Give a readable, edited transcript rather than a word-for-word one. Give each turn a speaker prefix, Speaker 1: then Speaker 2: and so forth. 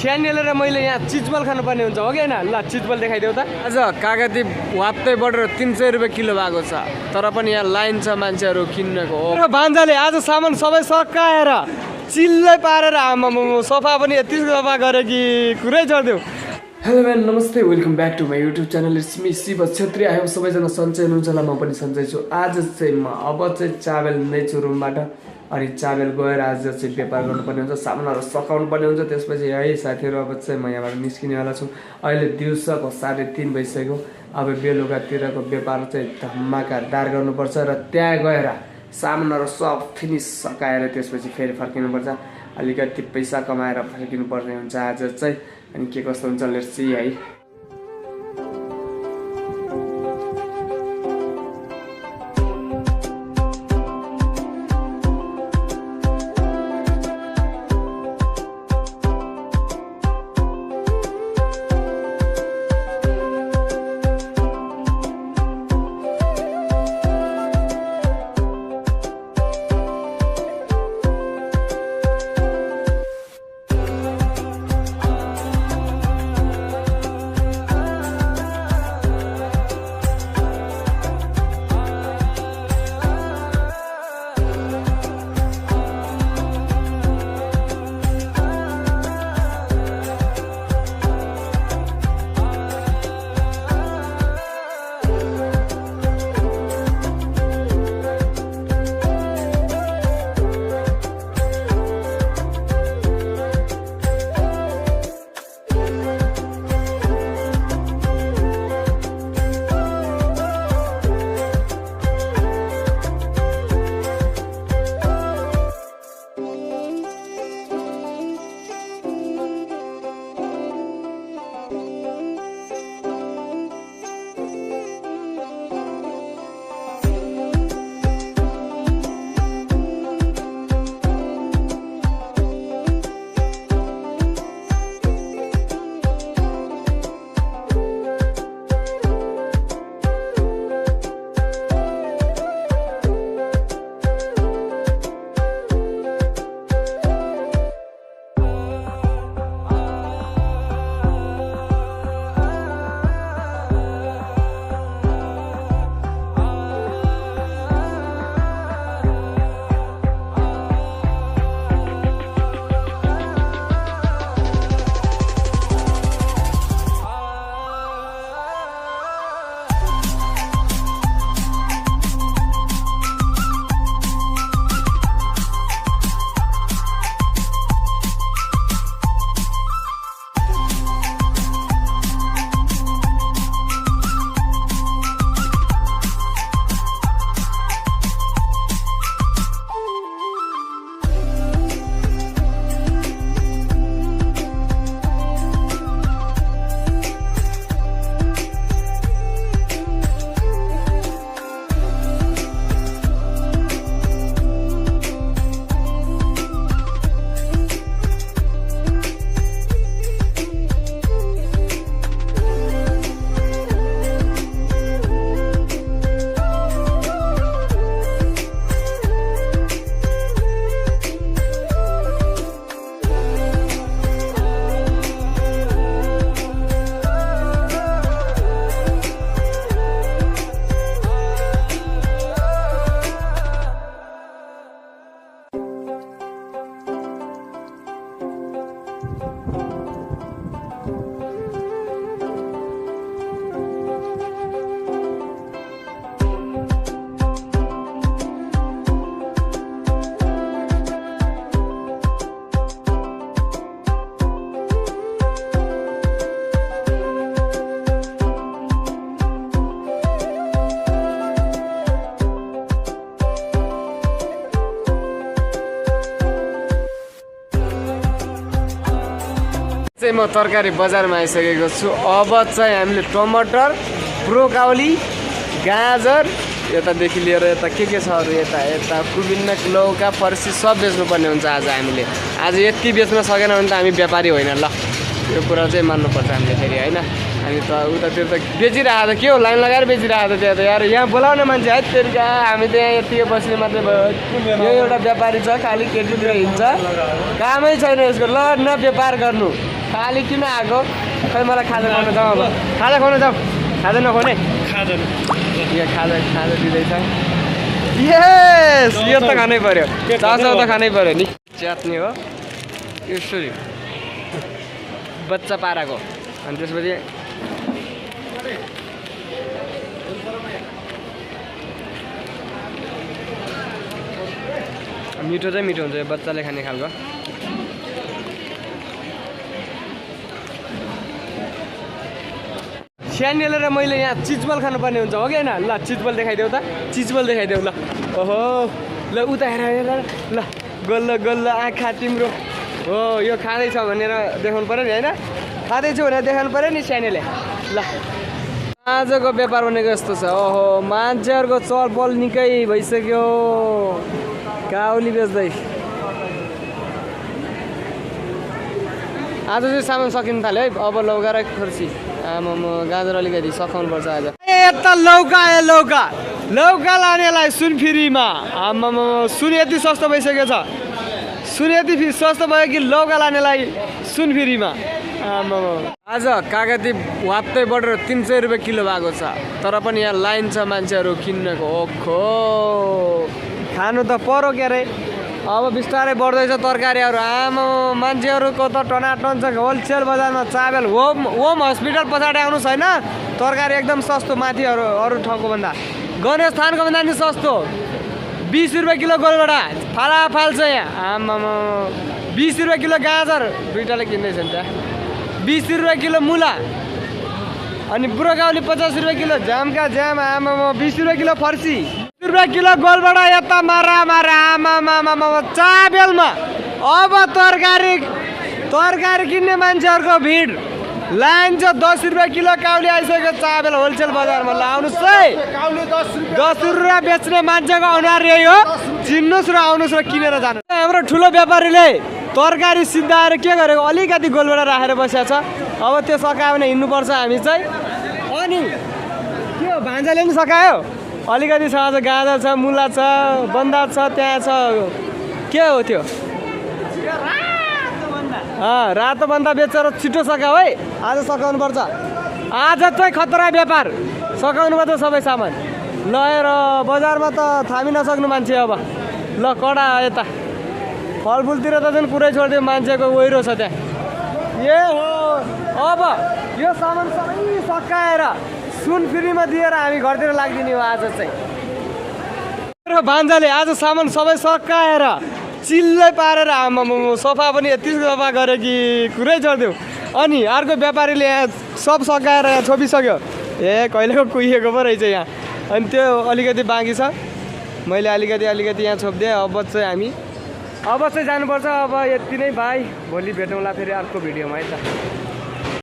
Speaker 1: स्यान्डेल र मैले यहाँ चिजबल खानुपर्ने हुन्छ हो कि होइन? ल चिजबल देखाइदेऊ त। आज कागती वात्तै बढेर 300 रुपियाँ किलो भएको छ, तर पनि यहाँ लाइन छ मान्छेहरू किन्नको हो। र भान्जाले आज सामान सबै सकाएर चिल्लै पारेर आमामा सफा पनि यति सफा गरे कि कुरै छोडिदेऊ। हेलो म्यान, नमस्ते, welcome back to my YouTube channel. It's me Shiv Chhetri. आयो सबैजना सन्चै हुनुहुन्छ होला, म पनि सन्चै छु। आज चाहिँ म अब चाहिँ चाबेल नै छु रुमबाट, अनि चाबेल गएर आज चाहिँ व्यापार गर्नुपर्ने हुन्छ, सामानहरू सकाउनु पर्ने हुन्छ। त्यसपछि है साथीहरू अब चाहिँ म यहाँबाट निस्किनेवाला छु। अहिले दिउँसोको 3:30 भइसक्यो। अब बेलुकातिरको व्यापार चाहिँ धमाकादार गर्नुपर्छ र त्यहाँ गएर सामानहरू सब फिनिस सकाएर त्यसपछि फेरि फर्किनुपर्छ। अलिकति पैसा कमाएर फर्किनुपर्ने हुन्छ आज चाहिँ। अनि के कस्तो हुन्छ लेट्स सी है। म तरकारी बजारमा आइसकेको छु। अब चाहिँ हामीले टमाटर, ब्रोकाउली, गाजर यतादेखि लिएर यता के छ अरू यता विभिन्न लौका फर्सी सब बेच्नुपर्ने हुन्छ आज हामीले। आज यति बेच्न सकेन भने त हामी व्यापारी होइन। ल यो कुरा चाहिँ मान्नुपर्छ हामीले फेरि होइन। हामी त उतातिर त बेचिरहेको त के हो, लाइन लगाएर बेचिरहेको त त्यहाँ त यार। यहाँ बोलाउने मान्छे है तेरिका, हामी त यहाँ यतिकै बस्ने मात्रै भयो। यो एउटा व्यापारी छ, खालि केटीतिर हिँड्छ, कामै छैन यसको। ल न व्यापार गर्नु खाली किन आएको खै मलाई खाजा खानु जाऊ अब खाजा खुवाउनु जाऊ खाजा नखुवाउने यो खाजा खाजा दिँदैछ यस यो त खानै पर्यो चाउचाउ त खानै पर्यो नि च्यात्ने हो यसरी बच्चा पाराको अनि त्यसपछि मिठो चाहिँ मिठो हुन्छ यो बच्चाले खाने खालको स्यान्डेल र मैले यहाँ चिजबल खानुपर्ने हुन्छ हो कि होइन ल चिजबल देखाइदेऊ त चिजबल देखाइदेऊ ल ओहो ल उता हेर हेर ल गल्ल गल्ल आँखा तिम्रो हो यो खाँदैछ भनेर देखाउनु पऱ्यो नि होइन खाँदैछु भनेर देखाउनु पऱ्यो नि स्यान्डेलले ल आजको व्यापार भनेको यस्तो छ ओहो मान्छेहरूको चलपल निकै भइसक्यो काउली बेच्दै आज चाहिँ सामान सकिनु थाल्यो है अब लौका र खुर्सी आमामा गाजर अलिकति सकाउनुपर्छ आज यता लौका लौका लौका लानेलाई सुन फ्रीमा आमामा सुन यति सस्तो भइसकेको छ सुन यति सस्तो भयो कि लौका लानेलाई सुन फ्रीमा आमामा आज कागती वात्तै बढेर 300 रुपियाँ किलो भएको छ तर पनि यहाँ लाइन छ मान्छेहरू किन्नको ओखो खानु त पर्यो के अरे अब बिस्तारै बढ्दैछ तरकारीहरू आमा मान्छेहरूको त टनाटन छ होलसेल बजारमा चाबेल होम हस्पिटल पछाडि आउनु छैन तरकारी एकदम सस्तो माथि अरू ठाउँको भन्दा गणेश थानको भन्दा नि सस्तो 20 रुपियाँ किलो गोलबडा फालाफाल छ यहाँ आमामा 20 रुपियाँ किलो गाजर दुईटाले किन्दैछ नि त्यहाँ 20 रुपियाँ किलो मुला अनि बुढोगाउँले 50 रुपियाँ किलो जामका जाम आमामा 20 रुपियाँ किलो फर्सी 20 रुपियाँ किलो गोलबडा यता मारा मारा आमामा चाबेलमा अब तरकारी किन्ने मान्छेहरूको भिड लाइन छ 10 रुपियाँ किलो काउली आइसक्यो चाबेल होलसेल बजारमा ल आउनुहोस् है 10 रुपियाँ बेच्ने मान्छेको अनुहार यही हो चिन्नुहोस् र आउनुहोस् र किनेर जानु हाम्रो ठुलो व्यापारीले तरकारी सिद्धाएर के गरेको अलिकति गोलबडा राखेर बसेको छ अब त्यो सकायो भने हिँड्नुपर्छ हामी चाहिँ अनि के हो भान्जाले पनि सकायो अलिकति छ अझ गाजर छ मुला छ बन्दा छ त्यहाँ छ के हो त्यो रातो बन्दा बेचेर छिटो सकाऊ है आज सकाउनु पर्छ आज चाहिँ खतरा व्यापार सकाउनु पर्छ सबै सामान लगेर बजारमा त थामी नसक्नु मान्छे अब ल कडा यता फलफुलतिर त झन् पुरै छोडिदियो मान्छेको ओहिरो छ त्यहाँ ए हो अब यो सामान सबै सकाएर सुन फ्रीमा दिएर हामी घरतिर लाग्दिने हो आज चाहिँ भान्जाले आज सामान सबै सकाएर चिल्लै पारेर आमामा सफा पनि यति सफा गरे कि कुरै छोडिदियो अनि अर्को व्यापारीले यहाँ सब सकाएर यहाँ छोपिसक्यो ए कहिलेको कुहिएको पो रहेछ यहाँ अनि त्यो अलिकति बाँकी छ मैले अलिकति यहाँ छोपिदिएँ अब चाहिँ जानुपर्छ अब यति नै भाइ भोलि भेटौँला फेरि अर्को भिडियोमा है त